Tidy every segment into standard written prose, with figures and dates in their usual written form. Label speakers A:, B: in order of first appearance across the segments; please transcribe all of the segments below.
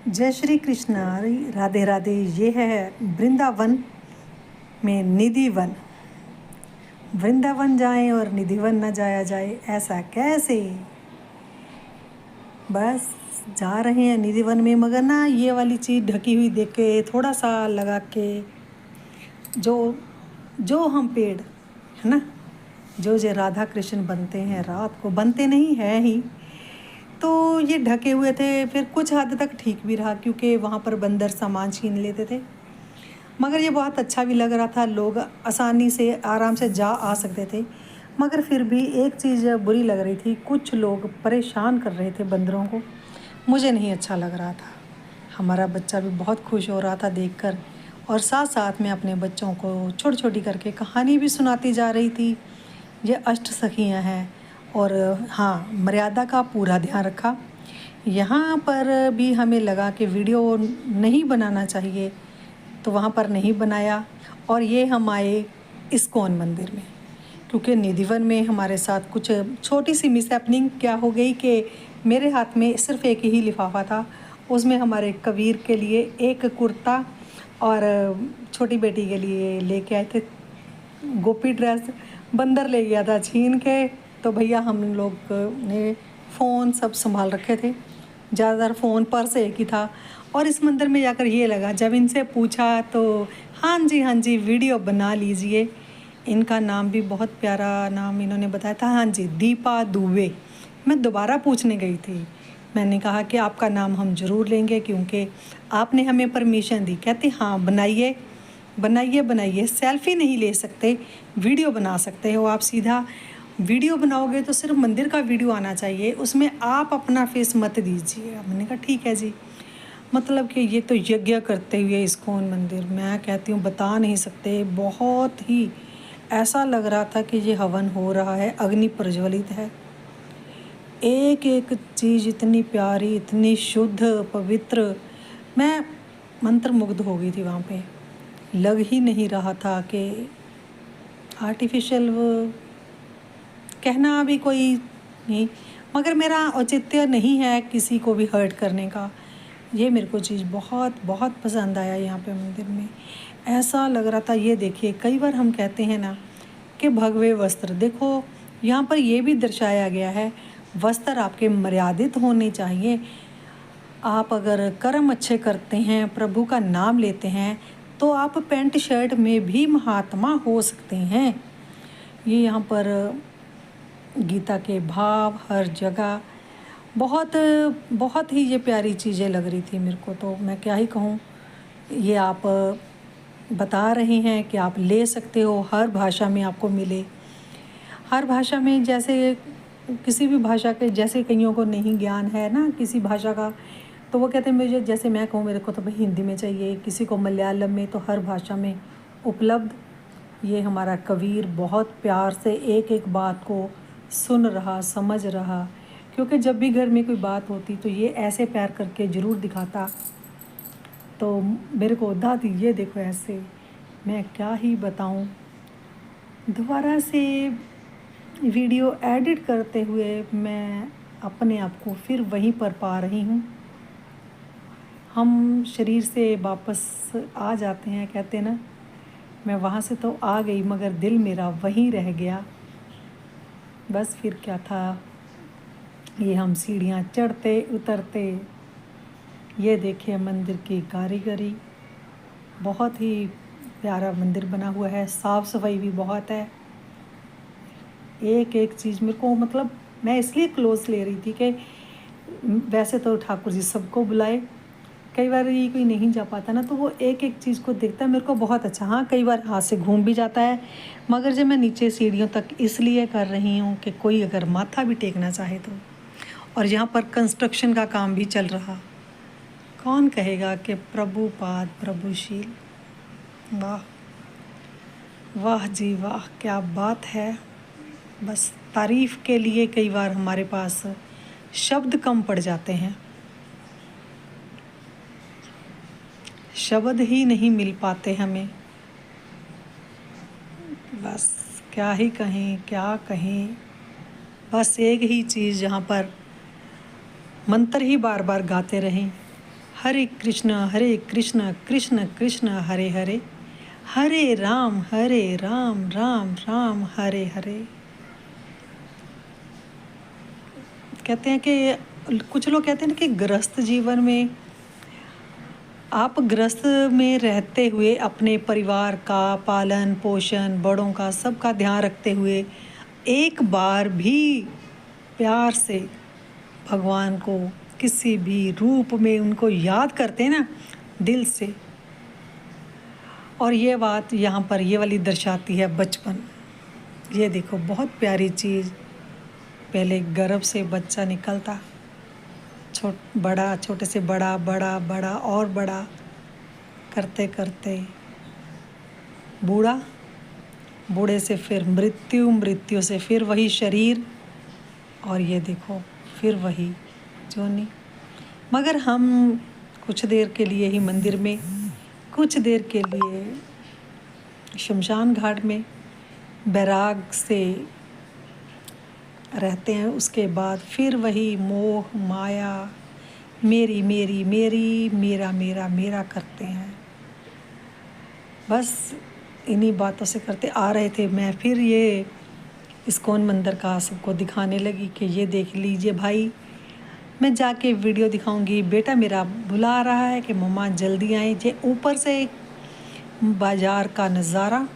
A: जय श्री कृष्णा। राधे राधे। ये है वृंदावन में निधि वन। वृंदावन जाएं और निधि वन न जाया जाए, ऐसा कैसे। बस जा रहे हैं निधि वन में, मगर ना ये वाली चीज़ ढकी हुई देख के थोड़ा सा लगा के जो जो हम पेड़ है ना, जो राधा कृष्ण बनते हैं, रात को बनते नहीं है ही, तो ये ढके हुए थे। फिर कुछ हद तक ठीक भी रहा क्योंकि वहाँ पर बंदर सामान छीन लेते थे, मगर ये बहुत अच्छा भी लग रहा था। लोग आसानी से आराम से जा आ सकते थे। मगर फिर भी एक चीज़ बुरी लग रही थी, कुछ लोग परेशान कर रहे थे बंदरों को। मुझे नहीं अच्छा लग रहा था। हमारा बच्चा भी बहुत खुश हो रहा था देखकर, और साथ साथ में अपने बच्चों को छोटी छोटी करके कहानी भी सुनाती जा रही थी। ये अष्ट सखियाँ हैं, और हाँ, मर्यादा का पूरा ध्यान रखा। यहाँ पर भी हमें लगा कि वीडियो नहीं बनाना चाहिए, तो वहाँ पर नहीं बनाया। और ये हम आए इस्कॉन मंदिर में, क्योंकि निधिवन में हमारे साथ कुछ छोटी सी मिसहैपनिंग क्या हो गई कि मेरे हाथ में सिर्फ एक ही लिफाफा था। उसमें हमारे कबीर के लिए एक कुर्ता और छोटी बेटी के लिए लेके आए थे गोपी ड्रेस। बंदर ले गया था छीन के। तो भैया हम लोग ने फ़ोन सब संभाल रखे थे, ज़्यादातर फ़ोन पर्स एक ही था। और इस मंदिर में जाकर ये लगा, जब इनसे पूछा तो हाँ जी वीडियो बना लीजिए। इनका नाम भी बहुत प्यारा नाम इन्होंने बताया था, हाँ जी, दीपा दुबे। मैं दोबारा पूछने गई थी, मैंने कहा कि आपका नाम हम ज़रूर लेंगे क्योंकि आपने हमें परमिशन दी। कहते हाँ बनाइए बनाइए बनाइए, सेल्फी नहीं ले सकते, वीडियो बना सकते हो आप। सीधा वीडियो बनाओगे तो सिर्फ मंदिर का वीडियो आना चाहिए, उसमें आप अपना फेस मत दीजिए। मैंने कहा ठीक है जी। मतलब कि ये तो यज्ञ करते हुए इस्कॉन मंदिर, मैं कहती हूँ बता नहीं सकते, बहुत ही ऐसा लग रहा था कि ये हवन हो रहा है, अग्नि प्रज्वलित है। एक एक चीज़ इतनी प्यारी, इतनी शुद्ध पवित्र, मैं मंत्रमुग्ध हो गई थी वहाँ पे। लग ही नहीं रहा था कि आर्टिफिशियल कहना भी कोई नहीं, मगर मेरा औचित्य नहीं है किसी को भी हर्ट करने का। ये मेरे को चीज़ बहुत बहुत पसंद आया यहाँ पे मंदिर में। ऐसा लग रहा था, ये देखिए, कई बार हम कहते हैं ना कि भगवे वस्त्र, देखो यहाँ पर ये भी दर्शाया गया है, वस्त्र आपके मर्यादित होने चाहिए। आप अगर कर्म अच्छे करते हैं, प्रभु का नाम लेते हैं, तो आप पैंट शर्ट में भी महात्मा हो सकते हैं। ये यहाँ पर गीता के भाव हर जगह बहुत बहुत ही ये प्यारी चीज़ें लग रही थी मेरे को, तो मैं क्या ही कहूँ। ये आप बता रहे हैं कि आप ले सकते हो, हर भाषा में आपको मिले, हर भाषा में। जैसे किसी भी भाषा के, जैसे कईयों को नहीं ज्ञान है ना किसी भाषा का, तो वो कहते हैं मुझे, जैसे मैं कहूँ मेरे को तो भाई हिंदी में चाहिए, किसी को मलयालम में, तो हर भाषा में उपलब्ध। ये हमारा कबीर बहुत प्यार से एक एक बात को सुन रहा, समझ रहा, क्योंकि जब भी घर में कोई बात होती तो ये ऐसे प्यार करके ज़रूर दिखाता। तो मेरे को दादी ये देखो ऐसे, मैं क्या ही बताऊं। दोबारा से वीडियो एडिट करते हुए मैं अपने आप को फिर वहीं पर पा रही हूँ। हम शरीर से वापस आ जाते हैं, कहते ना, मैं वहाँ से तो आ गई मगर दिल मेरा वहीं रह गया। बस फिर क्या था, ये हम सीढ़ियाँ चढ़ते उतरते। ये देखिए मंदिर की कारीगरी, बहुत ही प्यारा मंदिर बना हुआ है, साफ़ सफाई भी बहुत है। एक एक चीज़ मेरे को, मतलब मैं इसलिए क्लोज ले रही थी कि वैसे तो ठाकुर जी सबको बुलाए, कई बार ये कोई नहीं जा पाता ना, तो वो एक एक चीज़ को देखता है, मेरे को बहुत अच्छा। हाँ, कई बार हाथ से घूम भी जाता है, मगर जब मैं नीचे सीढ़ियों तक इसलिए कर रही हूँ कि कोई अगर माथा भी टेकना चाहे तो। और यहाँ पर कंस्ट्रक्शन का काम भी चल रहा। कौन कहेगा कि प्रभुपाद प्रभुशील। वाह वाह जी वाह, क्या बात है। बस तारीफ़ के लिए कई बार हमारे पास शब्द कम पड़ जाते हैं, शब्द ही नहीं मिल पाते हमें। बस क्या ही कहें, क्या कहें। बस एक ही चीज़, जहाँ पर मंत्र ही बार बार गाते रहें, हरे कृष्ण कृष्ण कृष्ण हरे हरे, हरे राम राम राम हरे हरे। कहते हैं कि कुछ लोग कहते हैं ना कि गृहस्थ जीवन में आप गृहस्थ में रहते हुए अपने परिवार का पालन पोषण, बड़ों का सबका ध्यान रखते हुए एक बार भी प्यार से भगवान को किसी भी रूप में उनको याद करते हैं ना दिल से। और ये बात यहाँ पर ये वाली दर्शाती है बचपन। ये देखो बहुत प्यारी चीज़, पहले गर्भ से बच्चा निकलता, बड़ा, छोटे से बड़ा बड़ा बड़ा और बड़ा करते करते बूढ़ा, बूढ़े से फिर मृत्यु, मृत्यु से फिर वही शरीर, और ये देखो फिर वही जोनी। मगर हम कुछ देर के लिए ही मंदिर में, कुछ देर के लिए शमशान घाट में बैराग से रहते हैं। उसके बाद फिर वही मोह माया, मेरी मेरी मेरी, मेरा मेरा मेरा करते हैं। बस इन्हीं बातों से करते आ रहे थे। मैं फिर ये इस्कॉन मंदिर का सबको दिखाने लगी कि ये देख लीजिए भाई, मैं जाके वीडियो दिखाऊंगी। बेटा मेरा बुला रहा है कि मम्मा जल्दी आए। ये ऊपर से बाज़ार का नज़ारा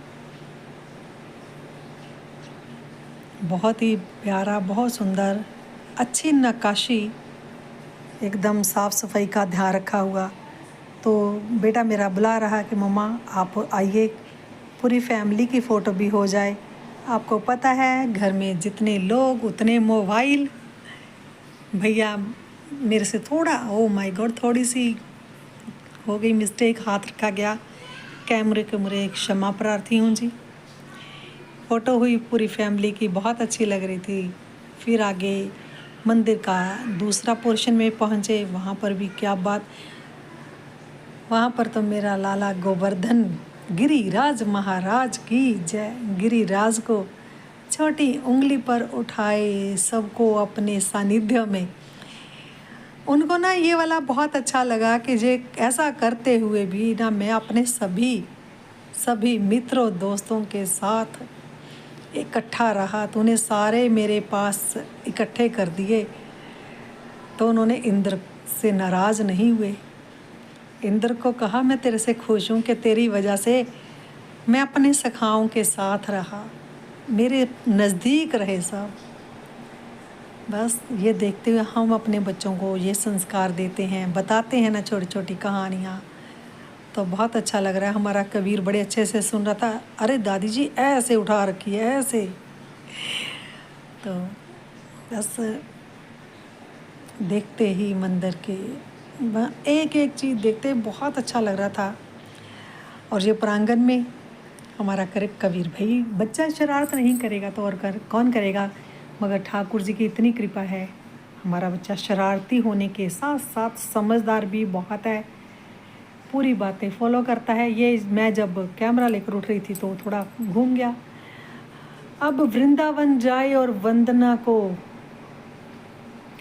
A: बहुत ही प्यारा, बहुत सुंदर, अच्छी नक्काशी, एकदम साफ़ सफाई का ध्यान रखा हुआ। तो बेटा मेरा बुला रहा है कि मम्मा आप आइए, पूरी फैमिली की फ़ोटो भी हो जाए। आपको पता है घर में जितने लोग उतने मोबाइल। भैया मेरे से थोड़ा, ओ माय गॉड, थोड़ी सी हो गई मिस्टेक, हाथ रखा गया कैमरे के मुरे, क्षमा प्रार्थी हूँ जी। फ़ोटो हुई पूरी फैमिली की, बहुत अच्छी लग रही थी। फिर आगे मंदिर का दूसरा पोर्शन में पहुँचे, वहाँ पर भी क्या बात, वहाँ पर तो मेरा लाला गोवर्धन गिरिराज महाराज की जय। गिरिराज को छोटी उंगली पर उठाए, सबको अपने सानिध्य में। उनको ना ये वाला बहुत अच्छा लगा कि जे ऐसा करते हुए भी ना मैं अपने सभी मित्रों दोस्तों के साथ इकट्ठा रहा, तो उन्हें सारे मेरे पास इकट्ठे कर दिए। तो उन्होंने इंद्र से नाराज़ नहीं हुए। इंद्र को कहा मैं तेरे से खुश हूँ कि तेरी वजह से मैं अपने सखाओं के साथ रहा, मेरे नज़दीक रहे सब। बस ये देखते हुए हम अपने बच्चों को ये संस्कार देते हैं, बताते हैं ना छोटी छोटी कहानियाँ, तो बहुत अच्छा लग रहा है। हमारा कबीर बड़े अच्छे से सुन रहा था, अरे दादी जी ऐसे उठा रखी है ऐसे। तो बस देखते ही मंदिर के एक एक चीज़ देखते बहुत अच्छा लग रहा था। और ये प्रांगण में हमारा कबीर भाई, बच्चा शरारत नहीं करेगा तो और कौन करेगा, मगर ठाकुर जी की इतनी कृपा है, हमारा बच्चा शरारती होने के साथ साथ समझदार भी बहुत है, पूरी बातें फॉलो करता है। ये मैं जब कैमरा लेकर उठ रही थी तो थोड़ा घूम गया। अब वृंदावन जाए और वंदना को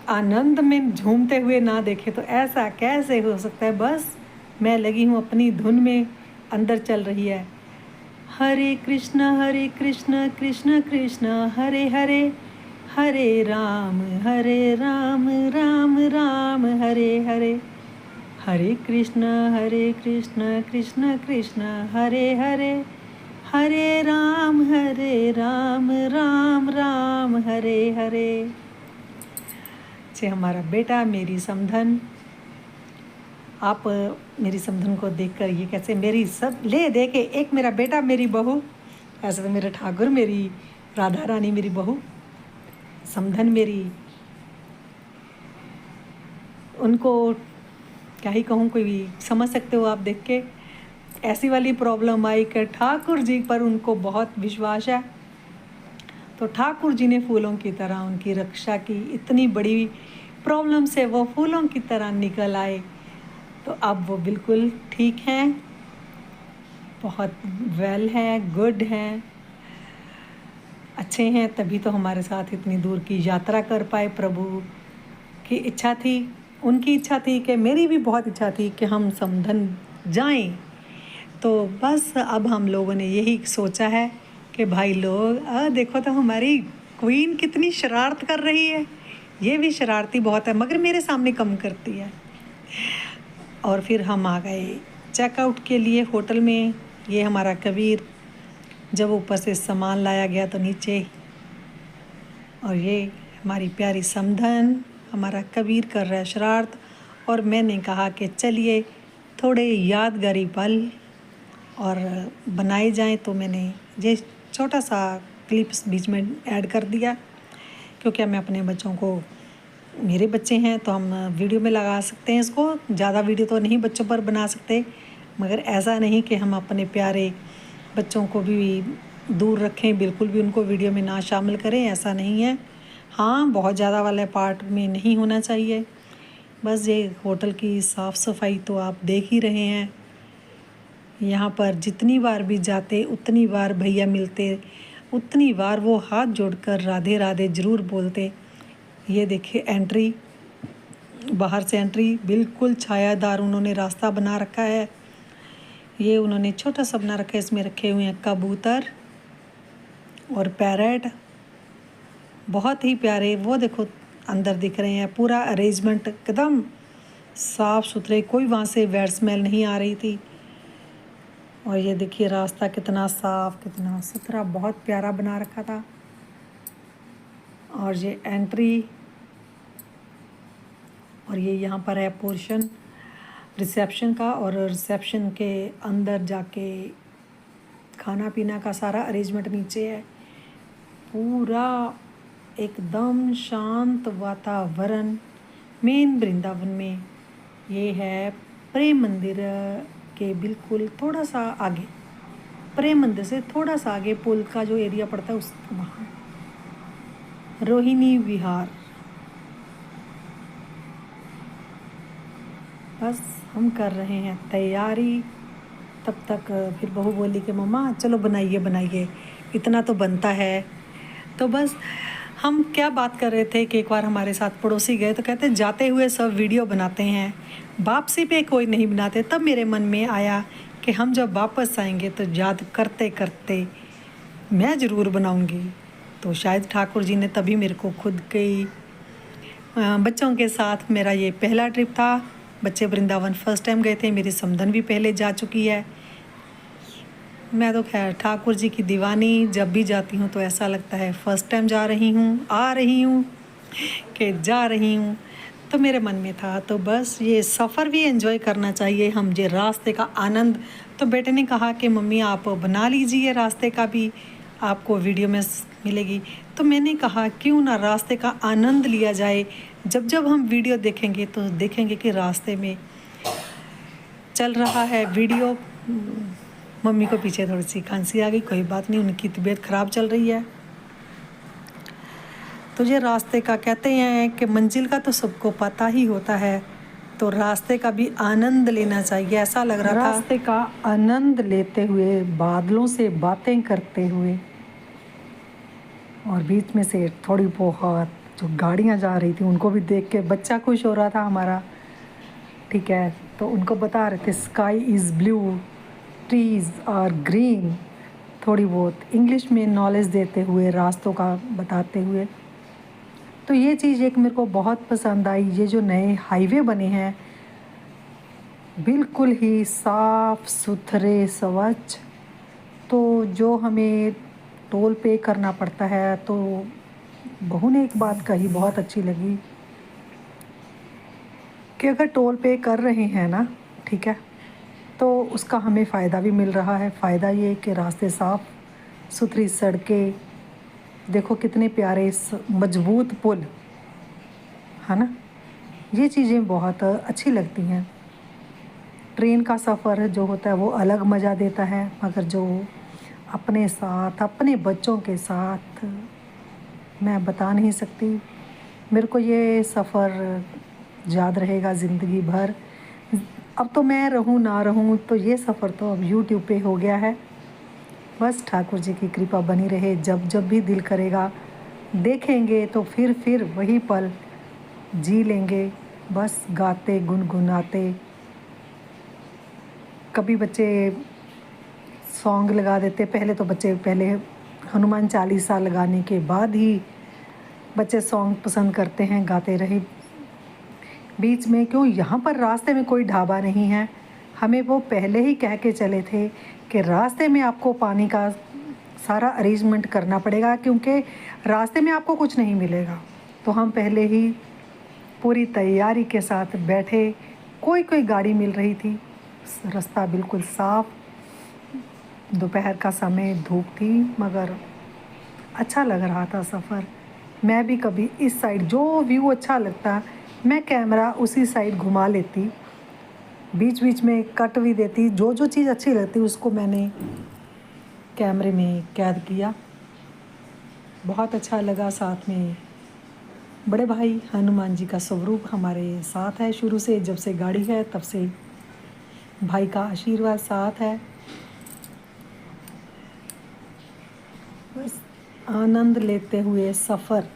A: आनंद में झूमते हुए ना देखे तो ऐसा कैसे हो सकता है। बस मैं लगी हूँ अपनी धुन में, अंदर चल रही है हरे कृष्ण कृष्ण कृष्ण हरे हरे, हरे राम राम राम हरे हरे, हरे कृष्ण कृष्ण कृष्ण हरे हरे, हरे राम राम राम हरे हरे। से हमारा बेटा मेरी समधन, आप मेरी समधन को देखकर ये कैसे मेरी सब ले दे के, एक मेरा बेटा मेरी बहू, ऐसे तो मेरे ठाकुर मेरी राधा रानी मेरी बहू, समधन मेरी, उनको क्या ही कहूँ, कोई भी समझ सकते हो आप देख के। ऐसी वाली प्रॉब्लम आई कि ठाकुर जी पर उनको बहुत विश्वास है, तो ठाकुर जी ने फूलों की तरह उनकी रक्षा की। इतनी बड़ी प्रॉब्लम से वो फूलों की तरह निकल आए, तो अब वो बिल्कुल ठीक हैं, बहुत वेल हैं, गुड हैं, अच्छे हैं। तभी तो हमारे साथ इतनी दूर की यात्रा कर पाए। प्रभु की इच्छा थी उनकी इच्छा थी कि मेरी भी बहुत इच्छा थी कि हम समधन जाएं। तो बस अब हम लोगों ने यही सोचा है कि भाई लोग देखो तो हमारी क्वीन कितनी शरारत कर रही है। ये भी शरारती बहुत है मगर मेरे सामने कम करती है। और फिर हम आ गए चेकआउट के लिए होटल में। ये हमारा कबीर, जब ऊपर से सामान लाया गया तो नीचे, और ये हमारी प्यारी समधन, हमारा कबीर कर रहा है शरारत। और मैंने कहा कि चलिए थोड़े यादगारी पल और बनाए जाएं, तो मैंने ये छोटा सा क्लिप्स बीच में ऐड कर दिया, क्योंकि मैं अपने बच्चों को, मेरे बच्चे हैं तो हम वीडियो में लगा सकते हैं इसको। ज़्यादा वीडियो तो नहीं बच्चों पर बना सकते, मगर ऐसा नहीं कि हम अपने प्यारे बच्चों को भी दूर रखें, बिल्कुल भी उनको वीडियो में ना शामिल करें, ऐसा नहीं है। हाँ, बहुत ज़्यादा वाले पार्ट में नहीं होना चाहिए। बस ये होटल की साफ़ सफाई तो आप देख ही रहे हैं। यहाँ पर जितनी बार भी जाते उतनी बार भैया मिलते, उतनी बार वो हाथ जोड़कर राधे राधे ज़रूर बोलते। ये देखिए एंट्री, बाहर से एंट्री बिल्कुल छायादार उन्होंने रास्ता बना रखा है। ये उन्होंने छोटा सा बना रखा है, इसमें रखे हुए हैं कबूतर और पैरट, बहुत ही प्यारे। वो देखो अंदर दिख रहे हैं, पूरा अरेंजमेंट एकदम साफ़ सुथरे, कोई वहाँ से बैड स्मेल नहीं आ रही थी। और ये देखिए रास्ता कितना साफ़, कितना सुथरा, बहुत प्यारा बना रखा था। और ये एंट्री, और ये यहाँ पर है पोर्शन रिसेप्शन का, और रिसेप्शन के अंदर जाके खाना पीना का सारा अरेंजमेंट नीचे है। पूरा एकदम शांत वातावरण मेन वृंदावन में। ये है प्रेम मंदिर के बिल्कुल थोड़ा सा आगे, प्रेम मंदिर से थोड़ा सा आगे पुल का जो एरिया पड़ता है उस वहाँ रोहिणी विहार। बस हम कर रहे हैं तैयारी। तब तक फिर बहू बोली कि मम्मा चलो बनाइए बनाइए, इतना तो बनता है। तो बस हम क्या बात कर रहे थे कि एक बार हमारे साथ पड़ोसी गए तो कहते जाते हुए सब वीडियो बनाते हैं, वापसी पे कोई नहीं बनाते। तब मेरे मन में आया कि हम जब वापस आएंगे तो याद करते करते मैं ज़रूर बनाऊंगी। तो शायद ठाकुर जी ने तभी मेरे को खुद के बच्चों के साथ, मेरा ये पहला ट्रिप था। बच्चे वृंदावन फर्स्ट टाइम गए थे, मेरी समधन भी पहले जा चुकी है। मैं तो खैर ठाकुर जी की दीवानी, जब भी जाती हूँ तो ऐसा लगता है फ़र्स्ट टाइम जा रही हूँ, आ रही हूँ कि जा रही हूँ। तो मेरे मन में था, तो बस ये सफ़र भी एंजॉय करना चाहिए हम, ये रास्ते का आनंद। तो बेटे ने कहा कि मम्मी आप बना लीजिए, रास्ते का भी आपको वीडियो में मिलेगी। तो मैंने कहा क्यों ना रास्ते का आनंद लिया जाए। जब जब हम वीडियो देखेंगे तो देखेंगे कि रास्ते में चल रहा है वीडियो। मम्मी को पीछे थोड़ी सी खांसी आ गई, कोई बात नहीं, उनकी तबीयत ख़राब चल रही है। तो ये रास्ते का कहते हैं कि मंजिल का तो सबको पता ही होता है, तो रास्ते का भी आनंद लेना चाहिए। ऐसा लग रहा था रास्ते का आनंद लेते हुए, बादलों से बातें करते हुए, और बीच में से थोड़ी बहुत जो गाड़ियाँ जा रही थी उनको भी देख के बच्चा खुश हो रहा था हमारा, ठीक है। तो उनको बता रहे थे sky is blue, trees are green, थोड़ी बहुत इंग्लिश में नॉलेज देते हुए, रास्तों का बताते हुए। तो ये चीज़ एक मेरे को बहुत पसंद आई। ये जो नए हाईवे बने हैं बिल्कुल ही साफ़ सुथरे स्वच्छ, तो जो हमें टोल पे करना पड़ता है, तो बहू ने एक बात कही बहुत अच्छी लगी कि अगर टोल पे कर रहे हैं ना, ठीक है, तो उसका हमें फ़ायदा भी मिल रहा है। फ़ायदा ये कि रास्ते साफ़ सुथरी सड़कें, देखो कितने प्यारे मजबूत पुल, है ना। ये चीज़ें बहुत अच्छी लगती हैं। ट्रेन का सफ़र जो होता है वो अलग मज़ा देता है, मगर जो अपने साथ, अपने बच्चों के साथ, मैं बता नहीं सकती। मेरे को ये सफ़र याद रहेगा ज़िंदगी भर। अब तो मैं रहूँ ना रहूँ, तो ये सफ़र तो अब यूट्यूब पे हो गया है। बस ठाकुर जी की कृपा बनी रहे, जब जब भी दिल करेगा देखेंगे तो फिर वही पल जी लेंगे। बस गाते गुनगुनाते। कभी बच्चे सॉन्ग लगा देते, पहले तो बच्चे पहले हनुमान चालीसा लगाने के बाद ही बच्चे सॉन्ग पसंद करते हैं, गाते रहे बीच में। क्यों, यहाँ पर रास्ते में कोई ढाबा नहीं है, हमें वो पहले ही कह के चले थे कि रास्ते में आपको पानी का सारा अरेंजमेंट करना पड़ेगा, क्योंकि रास्ते में आपको कुछ नहीं मिलेगा। तो हम पहले ही पूरी तैयारी के साथ बैठे, कोई कोई गाड़ी मिल रही थी, रास्ता बिल्कुल साफ़, दोपहर का समय, धूप थी, मगर अच्छा लग रहा था सफ़र। मैं भी कभी इस साइड जो व्यू अच्छा लगता मैं कैमरा उसी साइड घुमा लेती, बीच बीच में कट भी देती, जो जो चीज़ अच्छी लगती उसको मैंने कैमरे में कैद किया। बहुत अच्छा लगा। साथ में बड़े भाई हनुमान जी का स्वरूप हमारे साथ है शुरू से, जब से गाड़ी है तब से भाई का आशीर्वाद साथ है। बस आनंद लेते हुए सफ़र।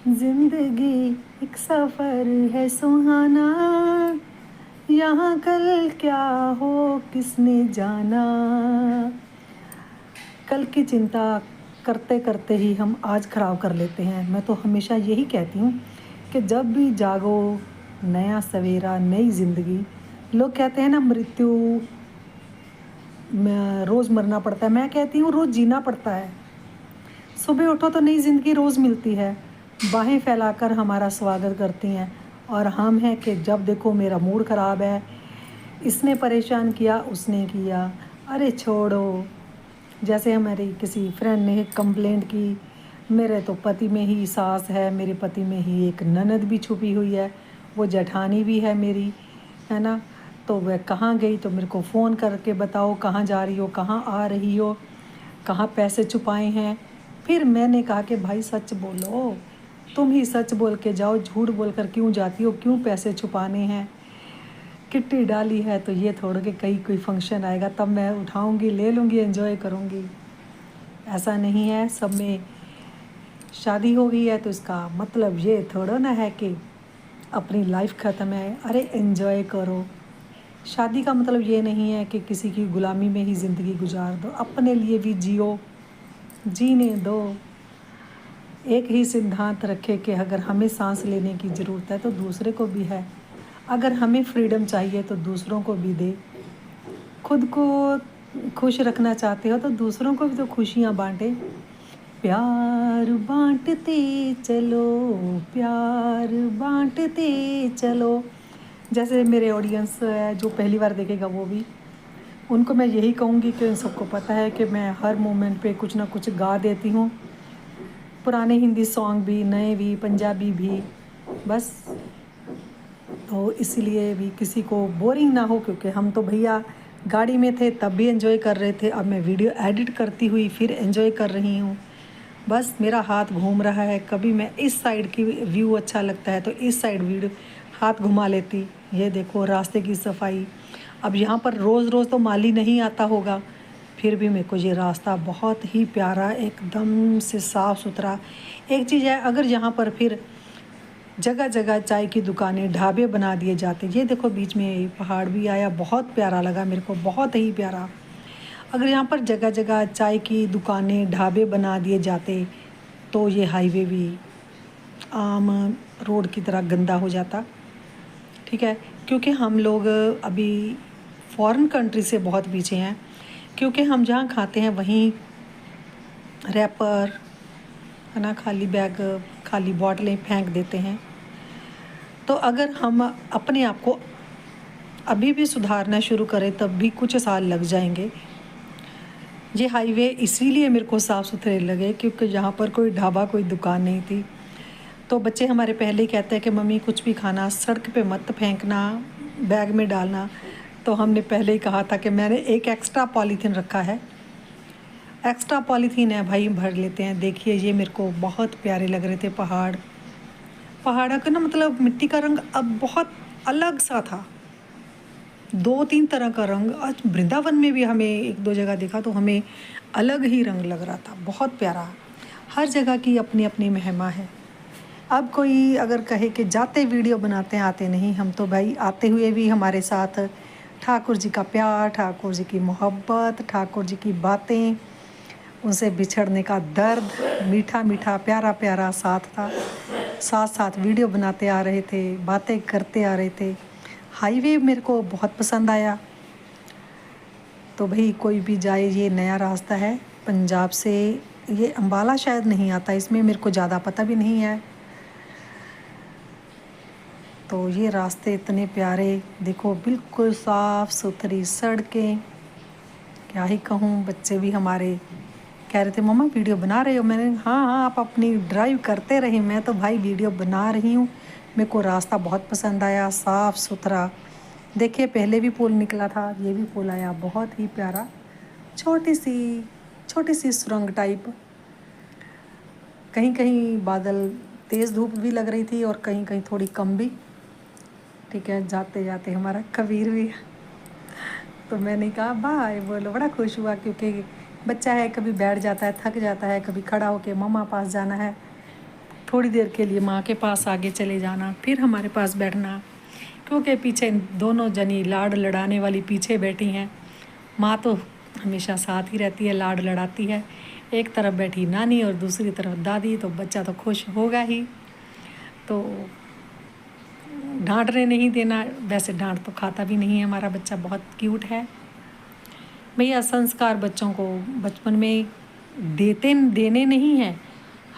A: जिंदगी एक सफ़र है सुहाना, यहाँ कल क्या हो किसने जाना। कल की चिंता करते करते ही हम आज ख़राब कर लेते हैं। मैं तो हमेशा यही कहती हूँ कि जब भी जागो, नया सवेरा, नई ज़िंदगी। लोग कहते हैं ना मृत्यु रोज़ मरना पड़ता है, मैं कहती हूँ रोज़ जीना पड़ता है। सुबह उठो तो नई ज़िंदगी रोज़ मिलती है, बाहें फैलाकर हमारा स्वागत करती हैं। और हम हैं कि जब देखो मेरा मूड ख़राब है, इसने परेशान किया, उसने किया, अरे छोड़ो। जैसे हमारी किसी फ्रेंड ने कंप्लेंट की, मेरे तो पति में ही सास है, मेरे पति में ही एक ननद भी छुपी हुई है, वो जेठानी भी है मेरी, है ना। तो वह कहाँ गई तो मेरे को फ़ोन करके बताओ कहाँ जा रही हो, कहाँ आ रही हो, कहाँ पैसे छुपाए हैं। फिर मैंने कहा कि भाई सच बोलो, तुम ही सच बोल के जाओ, झूठ बोल कर क्यों जाती हो, क्यों पैसे छुपाने हैं। किट्टी डाली है तो ये थोड़ा कि कहीं कोई फंक्शन आएगा तब मैं उठाऊंगी, ले लूँगी, एंजॉय करूँगी। ऐसा नहीं है, सब में शादी हो गई है तो इसका मतलब ये थोड़ा ना है कि अपनी लाइफ ख़त्म है। अरे एंजॉय करो। शादी का मतलब ये नहीं है कि किसी की गुलामी में ही ज़िंदगी गुजार दो, अपने लिए भी जियो, जीने दो। एक ही सिद्धांत रखे कि अगर हमें सांस लेने की ज़रूरत है तो दूसरे को भी है, अगर हमें फ्रीडम चाहिए तो दूसरों को भी दे। खुद को खुश रखना चाहते हो तो दूसरों को भी तो खुशियाँ बांटे। प्यार बांटते चलो, प्यार बांटते चलो। जैसे मेरे ऑडियंस है जो पहली बार देखेगा वो भी, उनको मैं यही कहूँगी कि उन सबको पता है कि मैं हर मोमेंट पे कुछ ना कुछ गा देती हूँ, पुराने हिंदी सॉन्ग भी, नए भी, पंजाबी भी। बस तो इसलिए भी किसी को बोरिंग ना हो, क्योंकि हम तो भैया गाड़ी में थे तब भी एंजॉय कर रहे थे, अब मैं वीडियो एडिट करती हुई फिर एंजॉय कर रही हूँ। बस मेरा हाथ घूम रहा है, कभी मैं इस साइड की व्यू अच्छा लगता है तो इस साइड वीडियो हाथ घुमा लेती। ये देखो रास्ते की सफाई। अब यहाँ पर रोज़ रोज़ तो माली नहीं आता होगा, फिर भी मेरे को ये रास्ता बहुत ही प्यारा, एकदम से साफ़ सुथरा। एक चीज़ है, अगर यहाँ पर फिर जगह जगह चाय की दुकानें, ढाबे बना दिए जाते। ये देखो बीच में पहाड़ भी आया, बहुत प्यारा लगा मेरे को, बहुत ही प्यारा। अगर यहाँ पर जगह जगह चाय की दुकानें, ढाबे बना दिए जाते तो ये हाईवे भी आम रोड की तरह गंदा हो जाता। ठीक है, क्योंकि हम लोग अभी फॉरेन कंट्री से बहुत पीछे हैं, क्योंकि हम जहाँ खाते हैं वहीं रैपर, है ना, खाली बैग, खाली बॉटलें फेंक देते हैं। तो अगर हम अपने आप को अभी भी सुधारना शुरू करें तब भी कुछ साल लग जाएंगे। ये हाईवे इसीलिए मेरे को साफ़ सुथरे लगे क्योंकि यहाँ पर कोई ढाबा, कोई दुकान नहीं थी। तो बच्चे हमारे पहले ही कहते हैं कि मम्मी कुछ भी खाना सड़क पे मत फेंकना, बैग में डालना। तो हमने पहले ही कहा था कि मैंने एक एक्स्ट्रा पॉलीथीन रखा है, एक्स्ट्रा पॉलीथीन है भाई, भर लेते हैं। देखिए ये मेरे को बहुत प्यारे लग रहे थे पहाड़ का ना, मतलब मिट्टी का रंग अब बहुत अलग सा था, 2-3 तरह का रंग। आज वृंदावन में भी हमें 1-2 जगह देखा तो हमें अलग ही रंग लग रहा था, बहुत प्यारा। हर जगह की अपनी अपनी महिमा है। अब कोई अगर कहे कि जाते वीडियो बनाते हैं, आते नहीं, हम तो भाई आते हुए भी हमारे साथ ठाकुर जी का प्यार, ठाकुर जी की मोहब्बत, ठाकुर जी की बातें, उनसे बिछड़ने का दर्द, मीठा मीठा प्यारा प्यारा साथ था। साथ साथ वीडियो बनाते आ रहे थे, बातें करते आ रहे थे। हाईवे मेरे को बहुत पसंद आया। तो भाई कोई भी जाए, ये नया रास्ता है पंजाब से, ये अम्बाला शायद नहीं आता, इसमें मेरे को ज़्यादा पता भी नहीं है। तो ये रास्ते इतने प्यारे, देखो बिल्कुल साफ़ सुथरी सड़कें, क्या ही कहूँ। बच्चे भी हमारे कह रहे थे मम्मा वीडियो बना रहे हो? मैंने हाँ हाँ आप अपनी ड्राइव करते रहे, मैं तो भाई वीडियो बना रही हूँ। मेरे को रास्ता बहुत पसंद आया, साफ़ सुथरा। देखिए पहले भी पुल निकला था, ये भी पुल आया, बहुत ही प्यारा। छोटी सी सुरंग टाइप। कहीं कहीं बादल, तेज़ धूप भी लग रही थी और कहीं कहीं थोड़ी कम भी। ठीक है, जाते जाते हमारा कबीर भी, तो मैंने कहा बाय बोलो। बड़ा खुश हुआ क्योंकि बच्चा है, कभी बैठ जाता है, थक जाता है, कभी खड़ा होके मम्मा पास जाना है, थोड़ी देर के लिए माँ के पास आगे चले जाना, फिर हमारे पास बैठना। क्योंकि पीछे दोनों जनी लाड़ लड़ाने वाली पीछे बैठी हैं। माँ तो हमेशा साथ ही रहती है, लाड़ लड़ाती है। एक तरफ बैठी नानी और दूसरी तरफ दादी, तो बच्चा तो खुश होगा ही। तो डांटने नहीं देना, वैसे डांट तो खाता भी नहीं है हमारा बच्चा, बहुत क्यूट है। भैया संस्कार बच्चों को बचपन में देने नहीं है,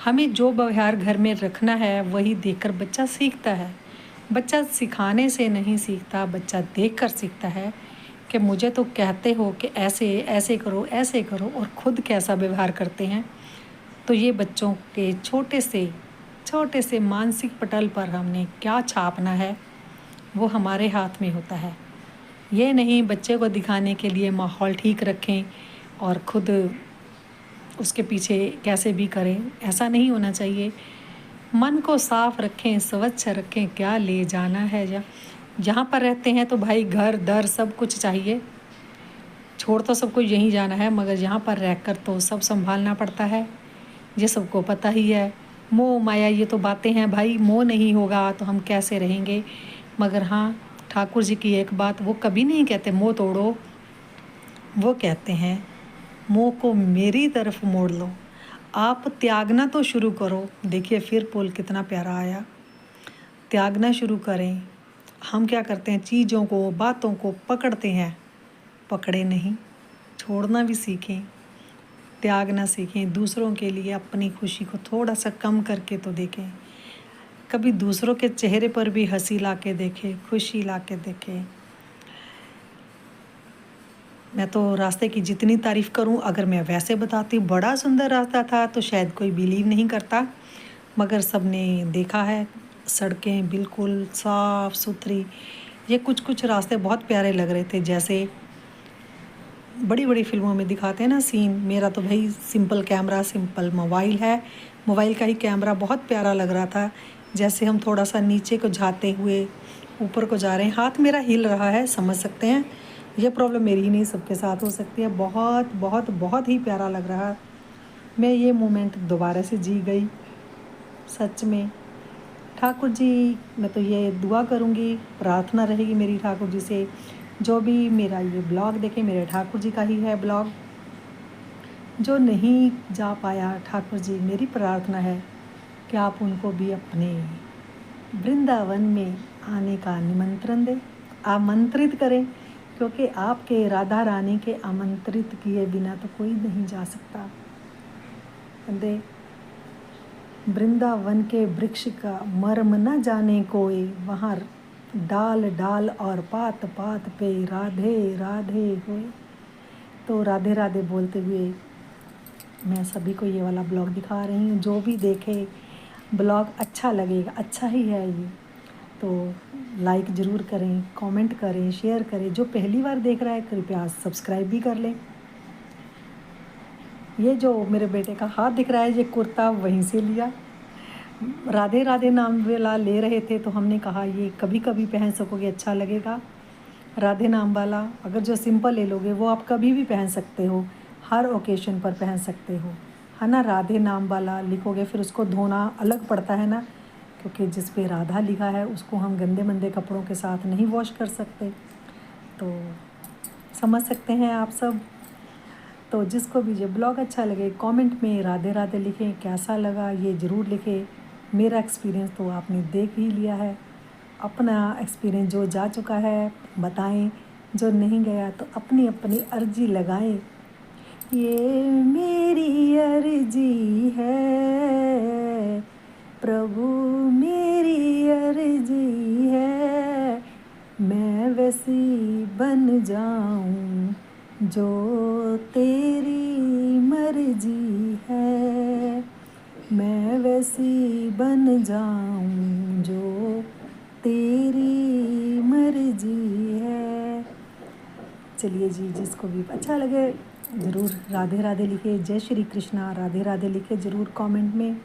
A: हमें जो व्यवहार घर में रखना है वही देखकर बच्चा सीखता है। बच्चा सिखाने से नहीं सीखता, बच्चा देखकर सीखता है कि मुझे तो कहते हो कि ऐसे ऐसे करो, ऐसे करो, और ख़ुद कैसा व्यवहार करते हैं। तो ये बच्चों के छोटे से मानसिक पटल पर हमने क्या छापना है वो हमारे हाथ में होता है। ये नहीं बच्चे को दिखाने के लिए माहौल ठीक रखें और ख़ुद उसके पीछे कैसे भी करें, ऐसा नहीं होना चाहिए। मन को साफ रखें, स्वच्छ रखें, क्या ले जाना है। जहाँ पर रहते हैं तो भाई घर दर सब कुछ चाहिए, छोड़ तो सबको यहीं जाना है, मगर यहाँ पर रहकर तो सब संभालना पड़ता है, ये सबको पता ही है। मोह माया ये तो बातें हैं भाई, मोह नहीं होगा तो हम कैसे रहेंगे। मगर हाँ, ठाकुर जी की एक बात, वो कभी नहीं कहते मोह तोड़ो, वो कहते हैं मोह को मेरी तरफ मोड़ लो, आप त्यागना तो शुरू करो। देखिए फिर पुल कितना प्यारा आया, त्यागना शुरू करें। हम क्या करते हैं, चीज़ों को बातों को पकड़ते हैं, पकड़े नहीं, छोड़ना भी सीखें, त्यागना सीखें। दूसरों के लिए अपनी खुशी को थोड़ा सा कम करके तो देखें, कभी दूसरों के चेहरे पर भी हंसी ला के देखें, खुशी ला के देखें। मैं तो रास्ते की जितनी तारीफ़ करूं, अगर मैं वैसे बताती बड़ा सुंदर रास्ता था तो शायद कोई बिलीव नहीं करता, मगर सबने देखा है, सड़कें बिल्कुल साफ़ सुथरी। ये कुछ रास्ते बहुत प्यारे लग रहे थे, जैसे बड़ी बड़ी फिल्मों में दिखाते हैं ना सीन। मेरा तो भाई सिंपल कैमरा, सिंपल मोबाइल है, मोबाइल का ही कैमरा बहुत प्यारा लग रहा था। जैसे हम थोड़ा सा नीचे को जाते हुए ऊपर को जा रहे हैं, हाथ मेरा हिल रहा है, समझ सकते हैं। ये प्रॉब्लम मेरी ही नहीं, सबके साथ हो सकती है। बहुत बहुत बहुत ही प्यारा लग रहा, मैं ये मोमेंट दोबारा से जी गई सच में। ठाकुर जी, मैं तो ये दुआ करूँगी, प्रार्थना रहेगी मेरी ठाकुर जी से, जो भी मेरा ये ब्लॉग देखे, मेरे ठाकुर जी का ही है ब्लॉग। जो नहीं जा पाया, ठाकुर जी मेरी प्रार्थना है कि आप उनको भी अपने वृंदावन में आने का निमंत्रण दें, आमंत्रित करें, क्योंकि आपके राधा रानी के आमंत्रित किए बिना तो कोई नहीं जा सकता। दे वृंदावन के वृक्ष का मर्म न जाने कोई, वहाँ डाल डाल और पात पात पे राधे राधे होए। तो राधे राधे बोलते हुए मैं सभी को ये वाला ब्लॉग दिखा रही हूँ। जो भी देखे ब्लॉग अच्छा लगेगा, अच्छा ही है ये, तो लाइक ज़रूर करें, कमेंट करें, शेयर करें। जो पहली बार देख रहा है कृपया सब्सक्राइब भी कर लें। ये जो मेरे बेटे का हाथ दिख रहा है, ये कुर्ता वहीं से लिया। राधे राधे नाम वाला ले रहे थे तो हमने कहा ये कभी कभी पहन सकोगे, अच्छा लगेगा। राधे नाम वाला अगर जो सिंपल ले लोगे वो आप कभी भी पहन सकते हो, हर ओकेशन पर पहन सकते हो, है ना। राधे नाम वाला लिखोगे फिर उसको धोना अलग पड़ता है ना, क्योंकि जिस पे राधा लिखा है उसको हम गंदे मंदे कपड़ों के साथ नहीं वॉश कर सकते। तो समझ सकते हैं आप सब। तो जिसको भी ये ब्लॉग अच्छा लगे कमेंट में राधे राधे लिखें, कैसा लगा ये ज़रूर लिखें। मेरा एक्सपीरियंस तो आपने देख ही लिया है, अपना एक्सपीरियंस जो जा चुका है बताएं, जो नहीं गया तो अपनी अपनी अर्जी लगाएं। ये मेरी अर्जी है प्रभु, मेरी अर्जी है, मैं वैसी बन जाऊं जो तेरी मर्जी है, मैं वैसी बन जाऊं जो तेरी मर्जी है। चलिए जी, जिसको भी अच्छा लगे ज़रूर राधे राधे लिखे, जय श्री कृष्णा राधे राधे लिखे ज़रूर कमेंट में।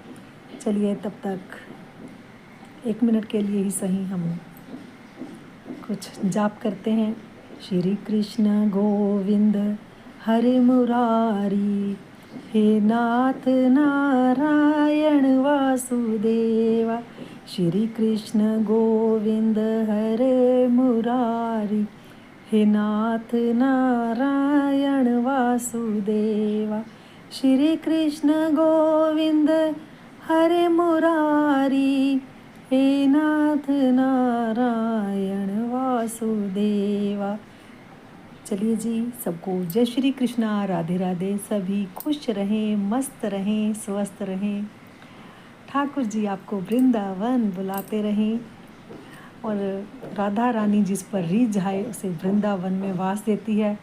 A: चलिए तब तक 1 मिनट के लिए ही सही हम कुछ जाप करते हैं। श्री कृष्ण गोविंद हरे मुरारी, हे नाथ नारायण वासुदेवा। श्री कृष्ण गोविंद हरे मुरारी, हे नाथ नारायण वासुदेवा। श्री कृष्ण गोविंद हरे मुरारी, हे नाथ नारायण वासुदेवा। चलिए जी, सबको जय श्री कृष्णा राधे राधे। सभी खुश रहें, मस्त रहें, स्वस्थ रहें। ठाकुर जी आपको वृंदावन बुलाते रहें और राधा रानी जिस पर रीझ जाए उसे वृंदावन में वास देती है।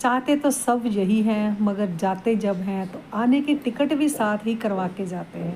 A: चाहते तो सब यही हैं, मगर जाते जब हैं तो आने की टिकट भी साथ ही करवा के जाते हैं।